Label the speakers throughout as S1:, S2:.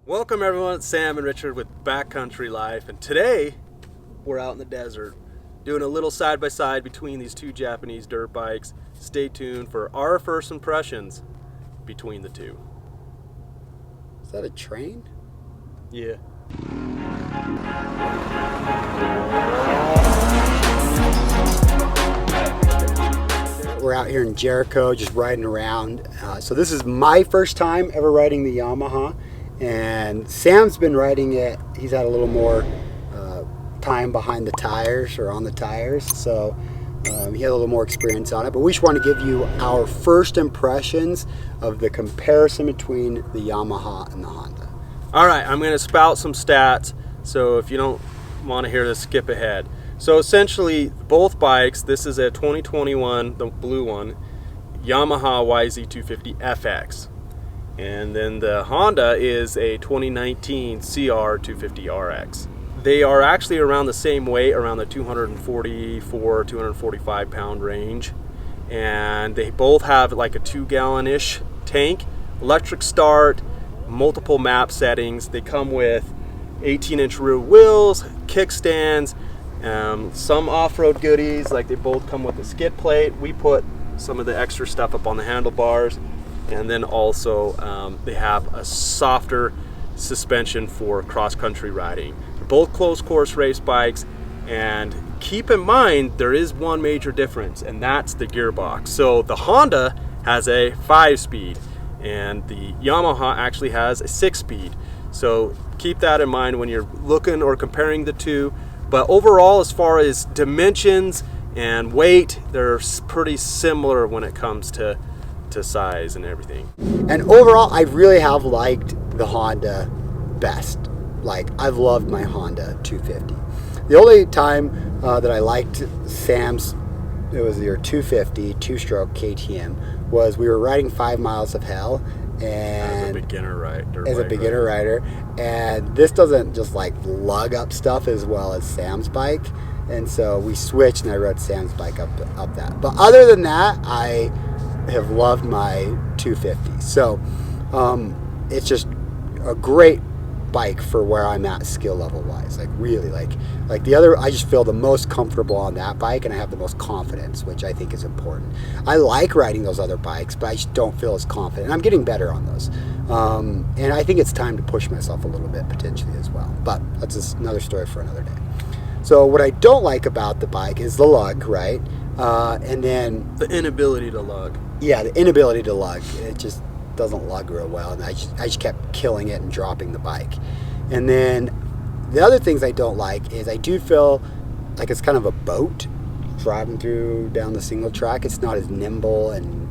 S1: Welcome everyone, it's Sam and Richard with Backcountry Life, and today we're out in the desert doing a little side-by-side between these two Japanese dirt bikes. Stay tuned for our first impressions between the two.
S2: Is that a train?
S1: Yeah.
S2: We're out here in Jericho just riding around. So this is my first time ever riding the Yamaha, and Sam's been riding it. He's had a little more time behind the tires or on the tires, so he had a little more experience on it. But we just want to give you our first impressions of the comparison between the Yamaha and the Honda.
S1: Alright, I'm going to spout some stats, so if you don't want to hear this, skip ahead. So essentially, both bikes, this is a 2021, the blue one, Yamaha YZ250FX. And then the Honda is a 2019 CRF250RX. They are actually around the same weight, around the 244, 245 pound range. And they both have like a 2-gallon-ish tank, electric start, multiple map settings. They come with 18-inch rear wheels, kickstands, some off-road goodies, like they both come with a skid plate. We put some of the extra stuff up on the handlebars, and then also they have a softer suspension for cross-country riding. They're both closed course race bikes, and keep in mind there is one major difference, and that's the gearbox. So the Honda has a 5-speed and the Yamaha actually has a 6-speed. So keep that in mind when you're looking or comparing the two. But overall, as far as dimensions and weight, they're pretty similar when it comes to size and everything.
S2: And overall, I really have liked the Honda best. Like, I've loved my Honda 250. The only time that I liked Sam's, it was your 250 two-stroke KTM, was we were riding 5 miles of hell, and
S1: as a beginner
S2: rider, and this doesn't just like lug up stuff as well as Sam's bike, and so we switched and I rode Sam's bike up that. But other than that, I have loved my 250. So it's just a great bike for where I'm at skill level wise. Like really, like the other, I just feel the most comfortable on that bike, and I have the most confidence, which I think is important. I like riding those other bikes, but I just don't feel as confident, and I'm getting better on those. And I think it's time to push myself a little bit potentially as well, but that's just another story for another day. So what I don't like about the bike is the lug, right? And then
S1: the inability to lug.
S2: Yeah, the inability to lug. It just doesn't lug real well, and I just kept killing it and dropping the bike. And then the other things I don't like is I do feel like it's kind of a boat driving down the single track. It's not as nimble and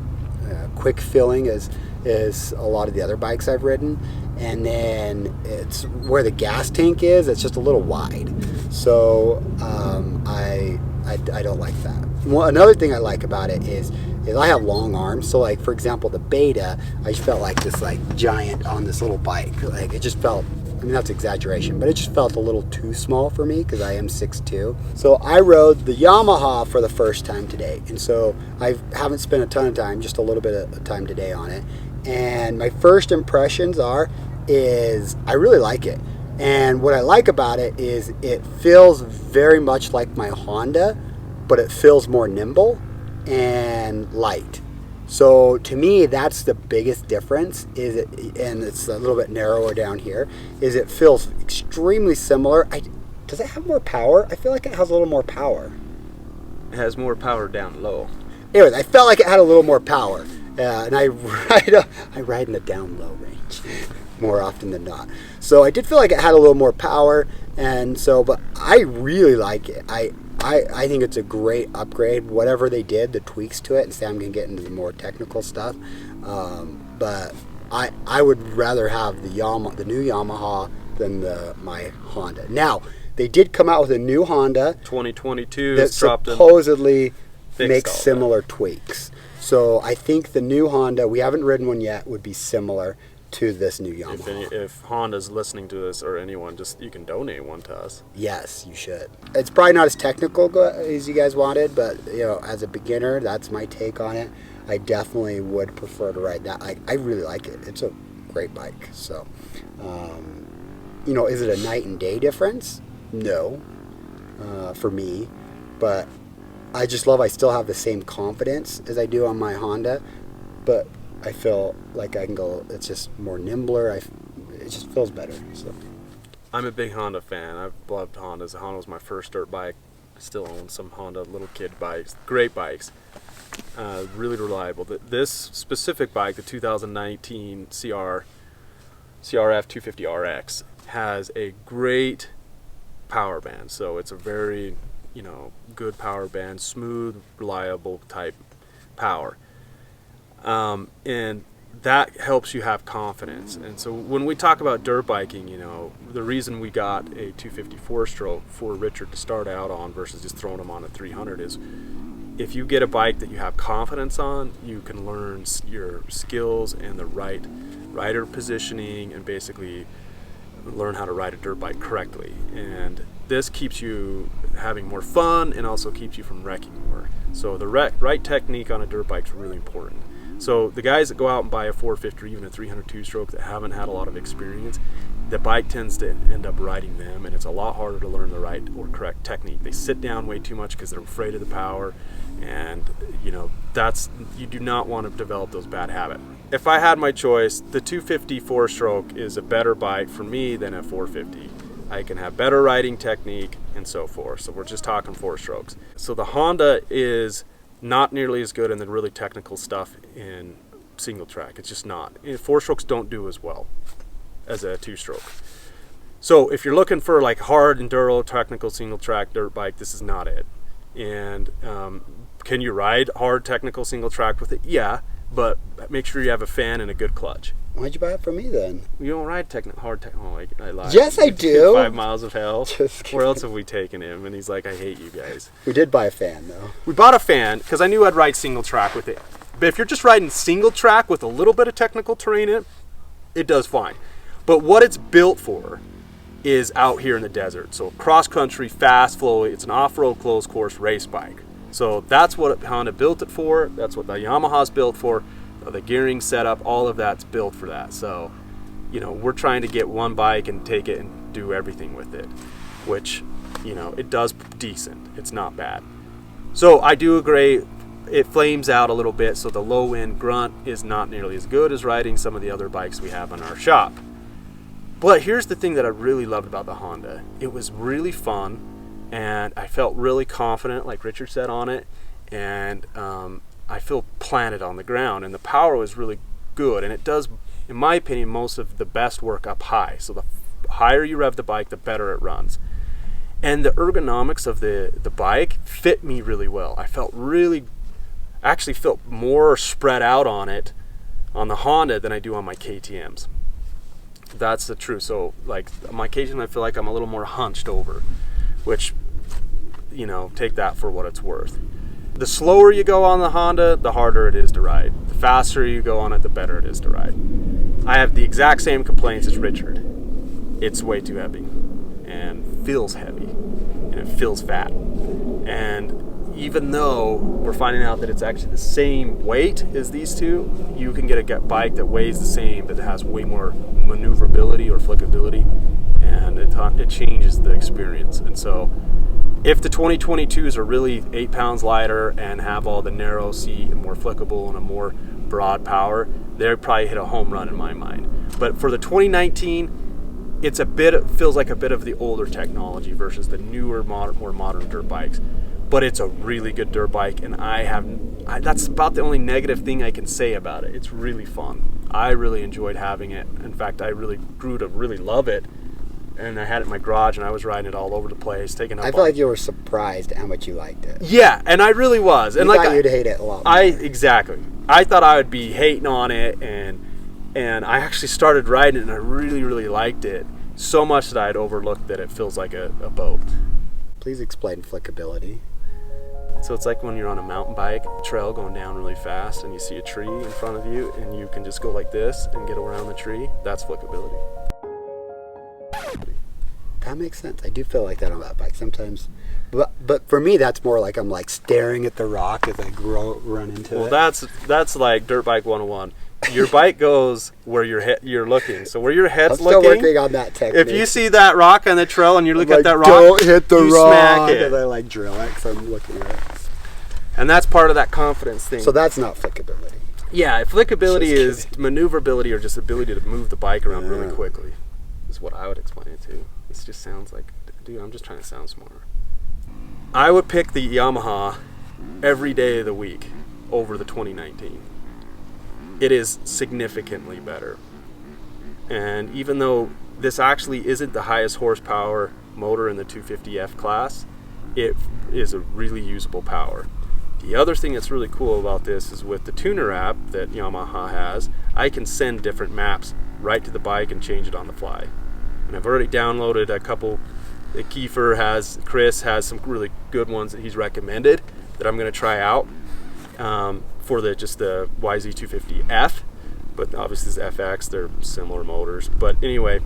S2: quick feeling as a lot of the other bikes I've ridden. And then it's where the gas tank is, it's just a little wide. So I don't like that. Well, another thing I like about it is I have long arms. So like, for example, the Beta, I just felt like this like giant on this little bike. Like it just felt, I mean, that's exaggeration, but it just felt a little too small for me because I am 6'2". So I rode the Yamaha for the first time today. And so I haven't spent a ton of time, just a little bit of time today on it. And my first impressions is I really like it. And what I like about it is it feels very much like my Honda, but it feels more nimble and light. So to me, that's the biggest difference, and it's a little bit narrower down here, is it feels extremely similar. Does it have more power? I feel like it has a little more power.
S1: It has more power down low.
S2: Anyways, I felt like it had a little more power. And I ride in the down low range more often than not. So I did feel like it had a little more power, and so, but I really like it. I think it's a great upgrade. Whatever they did, the tweaks to it, and Sam can get into the more technical stuff. But I would rather have the new Yamaha than my Honda. Now, they did come out with a new Honda
S1: 2022
S2: that supposedly makes similar tweaks. So I think the new Honda, we haven't ridden one yet, would be similar to this new Yamaha.
S1: If Honda's listening to this, or anyone, you can donate one to us.
S2: Yes, you should. It's probably not as technical as you guys wanted, but as a beginner, that's my take on it. I definitely would prefer to ride that. I really like it. It's a great bike. So you know, is it a night and day difference? No, for me, but I just love I still have the same confidence as I do on my Honda, but I feel like I can go, it's just more nimbler, it just feels better. So
S1: I'm a big Honda fan. I've loved Hondas. The Honda was my first dirt bike. I still own some Honda little kid bikes. Great bikes. Really reliable. This specific bike, the 2019 CRF250RX, has a great power band. So it's a very, you know, good power band, smooth, reliable type power. And that helps you have confidence. And so when we talk about dirt biking, you know, the reason we got a 254 stroke for Richard to start out on versus just throwing him on a 300 is if you get a bike that you have confidence on, you can learn your skills and the right rider positioning and basically learn how to ride a dirt bike correctly. And this keeps you having more fun and also keeps you from wrecking more. So the right technique on a dirt bike is really important. So the guys that go out and buy a 450 or even a 302 stroke that haven't had a lot of experience, the bike tends to end up riding them, and it's a lot harder to learn the right or correct technique. They sit down way too much because they're afraid of the power, and you know, you do not want to develop those bad habits. If I had my choice, the 250 4-stroke is a better bike for me than a 450. I can have better riding technique and so forth. So we're just talking 4 strokes. So the Honda is not nearly as good in the really technical stuff in single track. It's just not. 4 strokes don't do as well as a 2-stroke. So if you're looking for like hard enduro technical single track dirt bike, this is not it. And can you ride hard technical single track with it? Yeah, but make sure you have a fan and a good clutch.
S2: Why'd you buy it from me then?
S1: You don't ride hard technical. Oh, I lied.
S2: Yes, I do.
S1: 5 miles of hell.
S2: Just kidding.
S1: Where else have we taken him? And he's like, I hate you guys.
S2: We did buy a fan though.
S1: We bought a fan because I knew I'd ride single track with it. But if you're just riding single track with a little bit of technical terrain in it, it does fine. But what it's built for is out here in the desert. So cross country, fast flowy, it's an off-road closed course race bike. So that's what Honda built it for. That's what the Yamaha's built for. The gearing setup, all of that's built for that. So, you know, we're trying to get one bike and take it and do everything with it, which, you know, it does decent. It's not bad. So I do agree, it flames out a little bit, so the low end grunt is not nearly as good as riding some of the other bikes we have in our shop. But here's the thing that I really loved about the Honda. It was really fun, and I felt really confident, like Richard said, on it, and I feel planted on the ground, and the power was really good, and it does, in my opinion, most of the best work up high. So the higher you rev the bike, the better it runs. And the ergonomics of the bike fit me really well. I actually felt more spread out on it on the Honda than I do on my KTMs. That's the truth. So like my KTM, I feel like I'm a little more hunched over, which, you know, take that for what it's worth. The slower you go on the Honda, the harder it is to ride. The faster you go on it, the better it is to ride. I have the exact same complaints as Richard. It's way too heavy and feels heavy and it feels fat. And even though we're finding out that it's actually the same weight as these two, you can get a bike that weighs the same but has way more maneuverability or flickability, and it changes the experience. And so if the 2022s are really 8 pounds lighter and have all the narrow seat and more flickable and a more broad power, they probably hit a home run in my mind. But for the 2019, it feels like a bit of the older technology versus the newer, more modern dirt bikes. But it's a really good dirt bike, and that's about the only negative thing I can say about it. It's really fun. I really enjoyed having it. In fact, I really grew to really love it. And I had it in my garage, and I was riding it all over the place, taking up.
S2: I feel like you were surprised at how much you liked it.
S1: Yeah, and I really was. And
S2: you
S1: like
S2: thought you'd hate it a lot more.
S1: Exactly. I thought I would be hating on it, and I actually started riding it, and I really, really liked it so much that I had overlooked that it feels like a boat.
S2: Please explain flickability.
S1: So it's like when you're on a mountain bike trail going down really fast, and you see a tree in front of you, and you can just go like this and get around the tree. That's flickability.
S2: That makes sense. I do feel like that on that bike sometimes. But for me, that's more like I'm like staring at the rock as I run into it.
S1: Well, that's like dirt bike 101. your bike goes where you're looking. So where your head's
S2: I'm still
S1: looking.
S2: working on that technique.
S1: If you see that rock on the trail and you look
S2: like,
S1: at that rock,
S2: don't hit the
S1: you
S2: rock.
S1: smack it.
S2: And I like drill it because I'm looking at it.
S1: And that's part of that confidence thing.
S2: So that's not flickability.
S1: Yeah, flickability is maneuverability, or just ability to move the bike around really quickly, is what I would explain it to. This just sounds like, dude, I'm just trying to sound smarter. I would pick the Yamaha every day of the week over the 2019. It is significantly better. And even though this actually isn't the highest horsepower motor in the 250F class, it is a really usable power. The other thing that's really cool about this is with the tuner app that Yamaha has, I can send different maps right to the bike and change it on the fly. And I've already downloaded a couple. Chris has some really good ones that he's recommended that I'm going to try out for the YZ250F. But obviously this FX, they're similar motors. But anyway,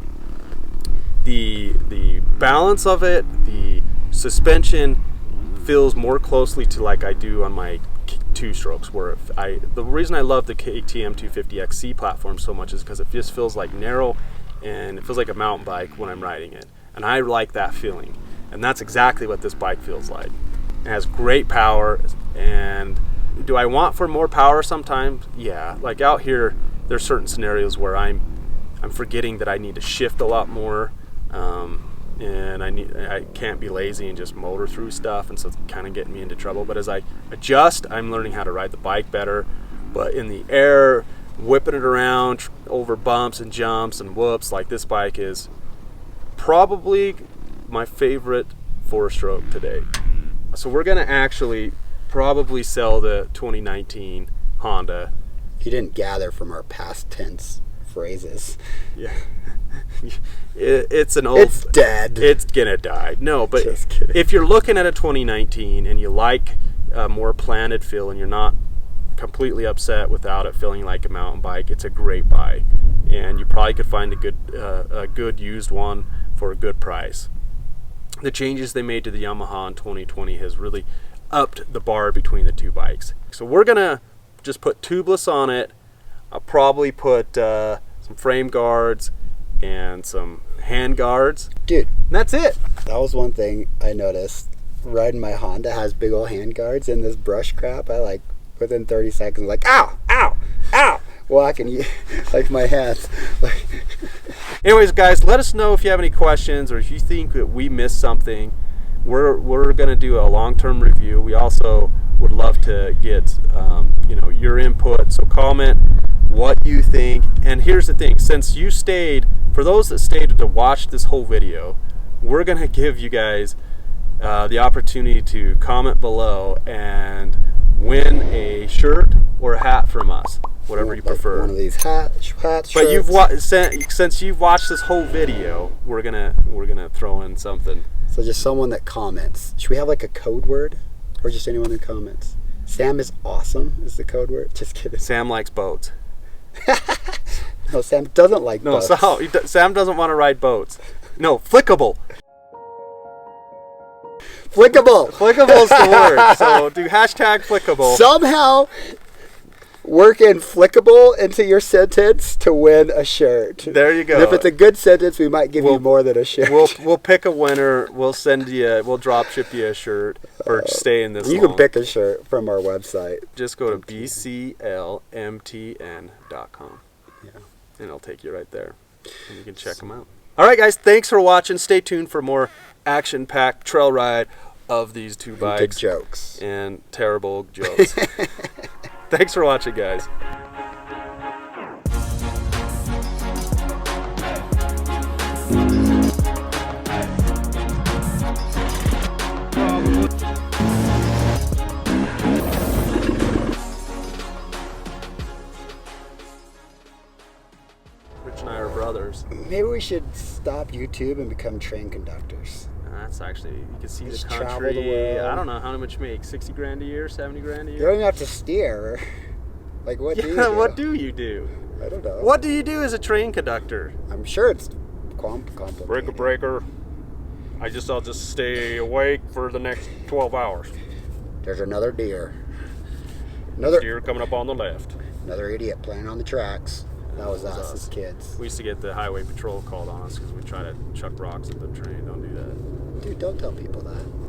S1: the balance of it, the suspension feels more closely to like I do on my two strokes, where the reason I love the KTM 250XC platform so much is because it just feels like narrow and it feels like a mountain bike when I'm riding it, and I like that feeling, and that's exactly what this bike feels like. It has great power, and do I want for more power sometimes? Yeah, like out here there's certain scenarios where I'm forgetting that I need to shift a lot more, and I can't be lazy and just motor through stuff, and so it's kind of getting me into trouble. But as I adjust, I'm learning how to ride the bike better. But in the air, whipping it around over bumps and jumps and whoops, like this bike is probably my favorite four-stroke today. So we're gonna actually probably sell the 2019 Honda.
S2: You didn't gather from our past tense phrases.
S1: Yeah. It's an old.
S2: It's dead.
S1: It's gonna die. No, but
S2: Just kidding.
S1: If you're looking at a 2019 and you like a more planted feel and you're not completely upset without it feeling like a mountain bike, it's a great buy, and you probably could find a good used one for a good price. The changes they made to the Yamaha in 2020 has really upped the bar between the two bikes. So we're gonna just put tubeless on it. I'll probably put some frame guards and some hand guards.
S2: Dude,
S1: and that's it.
S2: that was one thing I noticed. Riding my Honda has big old hand guards, and this brush crap, I like within 30 seconds like ow, ow, ow, walking like my hands.
S1: Anyways, guys, let us know if you have any questions or if you think that we missed something. We're gonna do a long-term review. We also would love to get your input. So comment what you think. And here's the thing: since you stayed, for those that stayed to watch this whole video, we're gonna give you guys the opportunity to comment below and win a shirt or a hat from us, whatever you prefer.
S2: One of these hats.
S1: But since you've watched this whole video, we're gonna throw in something.
S2: So just someone that comments. Should we have like a code word, or just anyone who comments? Sam is awesome is the code word. Just kidding.
S1: Sam likes boats.
S2: No, Sam doesn't like boats.
S1: No, Sam doesn't want to ride boats. No, flickable.
S2: Flickable.
S1: Flickable is the word. So do hashtag flickable.
S2: Somehow work in flickable into your sentence to win a shirt.
S1: There you go.
S2: And if it's a good sentence, we might give you more than a shirt.
S1: We'll pick a winner. We'll drop ship you a shirt for staying this long.
S2: You can pick a shirt from our website.
S1: Just go to bclmtn.com.
S2: Yeah.
S1: And it'll take you right there. And you can check them out. All right, guys. Thanks for watching. Stay tuned for more action-packed trail ride of these two bikes.
S2: Good jokes.
S1: And terrible jokes. Thanks for watching, guys. Rich and I are brothers.
S2: Maybe we should stop YouTube and become train conductors.
S1: That's actually, you can see
S2: Just
S1: the
S2: travel
S1: country.
S2: the world.
S1: I don't know how much you make, 60 grand a year, 70 grand a
S2: You
S1: year?
S2: don't even have to steer. Like, what do you do?
S1: What do you do?
S2: I don't know.
S1: What do you do as a train conductor?
S2: I'm sure it's complicated.
S1: Breaker. I'll just stay awake for the next 12 hours.
S2: There's another deer. Another
S1: Deer coming up on the left.
S2: Another idiot playing on the tracks. That was us as kids.
S1: We used to get the highway patrol called on us because we try to chuck rocks at the train. Don't do that.
S2: Dude, don't tell people that.